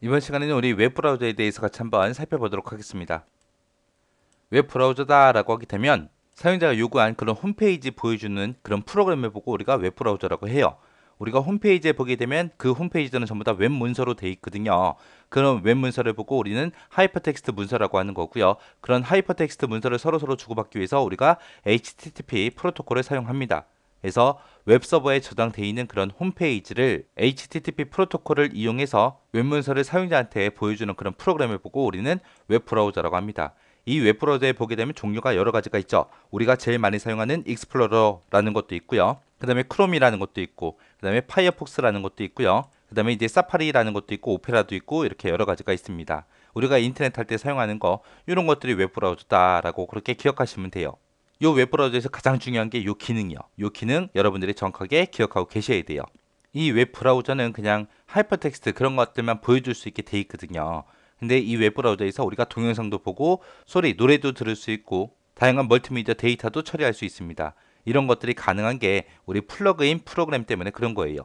이번 시간에는 우리 웹브라우저에 대해서 같이 한번 살펴보도록 하겠습니다. 웹브라우저다 라고 하게 되면 사용자가 요구한 그런 홈페이지 보여주는 그런 프로그램을 보고 우리가 웹브라우저라고 해요. 우리가 홈페이지에 보게 되면 그 홈페이지들은 전부 다 웹문서로 되어 있거든요. 그런 웹문서를 보고 우리는 하이퍼텍스트 문서라고 하는 거고요. 그런 하이퍼텍스트 문서를 서로서로 주고받기 위해서 우리가 HTTP 프로토콜을 사용합니다. 그래서 웹서버에 저장되어 있는 그런 홈페이지를 HTTP 프로토콜을 이용해서 웹문서를 사용자한테 보여주는 그런 프로그램을 보고 우리는 웹브라우저라고 합니다. 이 웹브라우저에 보게 되면 종류가 여러 가지가 있죠. 우리가 제일 많이 사용하는 익스플로러라는 것도 있고요. 그 다음에 크롬이라는 것도 있고, 그 다음에 파이어폭스라는 것도 있고요. 그 다음에 이제 사파리라는 것도 있고, 오페라도 있고, 이렇게 여러 가지가 있습니다. 우리가 인터넷 할 때 사용하는 거, 이런 것들이 웹브라우저다라고 그렇게 기억하시면 돼요. 이 웹브라우저에서 가장 중요한 게 이 기능이요. 이 기능 여러분들이 정확하게 기억하고 계셔야 돼요. 이 웹브라우저는 그냥 하이퍼텍스트 그런 것들만 보여줄 수 있게 돼 있거든요. 근데 이 웹브라우저에서 우리가 동영상도 보고 소리, 노래도 들을 수 있고 다양한 멀티미디어 데이터도 처리할 수 있습니다. 이런 것들이 가능한 게 우리 플러그인 프로그램 때문에 그런 거예요.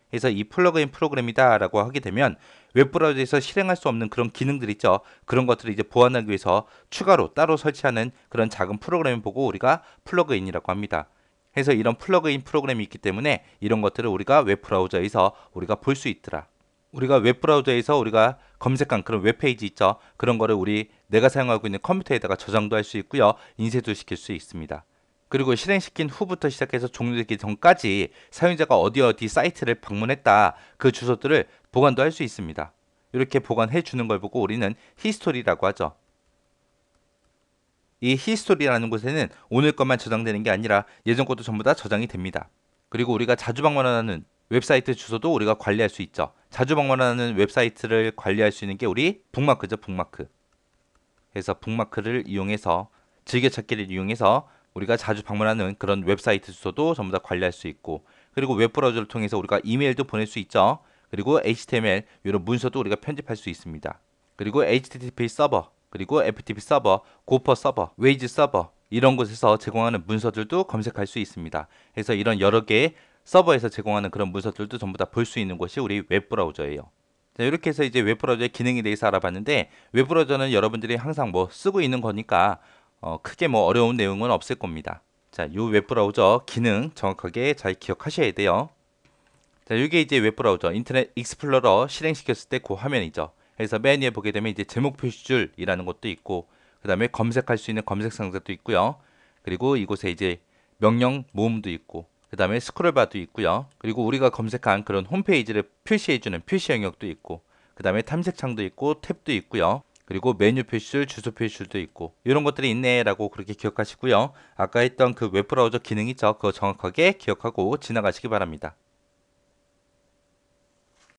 그래서 이 플러그인 프로그램이다 라고 하게 되면 웹브라우저에서 실행할 수 없는 그런 기능들 있죠. 그런 것들을 이제 보완하기 위해서 추가로 따로 설치하는 그런 작은 프로그램을 보고 우리가 플러그인이라고 합니다. 그래서 이런 플러그인 프로그램이 있기 때문에 이런 것들을 우리가 웹브라우저에서 우리가 볼 수 있더라. 우리가 웹브라우저에서 우리가 검색한 그런 웹페이지 있죠. 그런 거를 내가 사용하고 있는 컴퓨터에다가 저장도 할 수 있고요. 인쇄도 시킬 수 있습니다. 그리고 실행시킨 후부터 시작해서 종료되기 전까지 사용자가 어디 사이트를 방문했다. 그 주소들을 보관도 할 수 있습니다. 이렇게 보관해 주는 걸 보고 우리는 히스토리라고 하죠. 이 히스토리라는 곳에는 오늘 것만 저장되는 게 아니라 예전 것도 전부 다 저장이 됩니다. 그리고 우리가 자주 방문하는 웹사이트 주소도 우리가 관리할 수 있죠. 자주 방문하는 웹사이트를 관리할 수 있는 게 우리 북마크죠, 북마크. 그래서 북마크를 이용해서 즐겨찾기를 이용해서 우리가 자주 방문하는 그런 웹사이트 주소도 전부 다 관리할 수 있고, 그리고 웹브라우저를 통해서 우리가 이메일도 보낼 수 있죠. 그리고 HTML 이런 문서도 우리가 편집할 수 있습니다. 그리고 HTTP 서버, 그리고 FTP 서버, 고퍼 서버, 웨이즈 서버 이런 곳에서 제공하는 문서들도 검색할 수 있습니다. 그래서 이런 여러 개의 서버에서 제공하는 그런 문서들도 전부 다 볼 수 있는 곳이 우리 웹브라우저예요. 자, 이렇게 해서 이제 웹브라우저의 기능에 대해서 알아봤는데, 웹브라우저는 여러분들이 항상 뭐 쓰고 있는 거니까 크게 뭐 어려운 내용은 없을 겁니다. 자, 이 웹브라우저 기능 정확하게 잘 기억하셔야 돼요. 자, 이게 이제 웹브라우저 인터넷 익스플로러 실행시켰을 때 그 화면이죠. 그래서 맨 위에 보게 되면 이제 제목 표시줄이라는 것도 있고, 그 다음에 검색할 수 있는 검색 상자도 있고요. 그리고 이곳에 이제 명령 모음도 있고, 그 다음에 스크롤바도 있고요. 그리고 우리가 검색한 그런 홈페이지를 표시해주는 표시 영역도 있고, 그 다음에 탐색창도 있고, 탭도 있고요. 그리고 메뉴 표시줄, 주소 표시줄도 있고, 이런 것들이 있네라고 그렇게 기억하시고요. 아까 했던 그 웹브라우저 기능 있죠. 그거 정확하게 기억하고 지나가시기 바랍니다.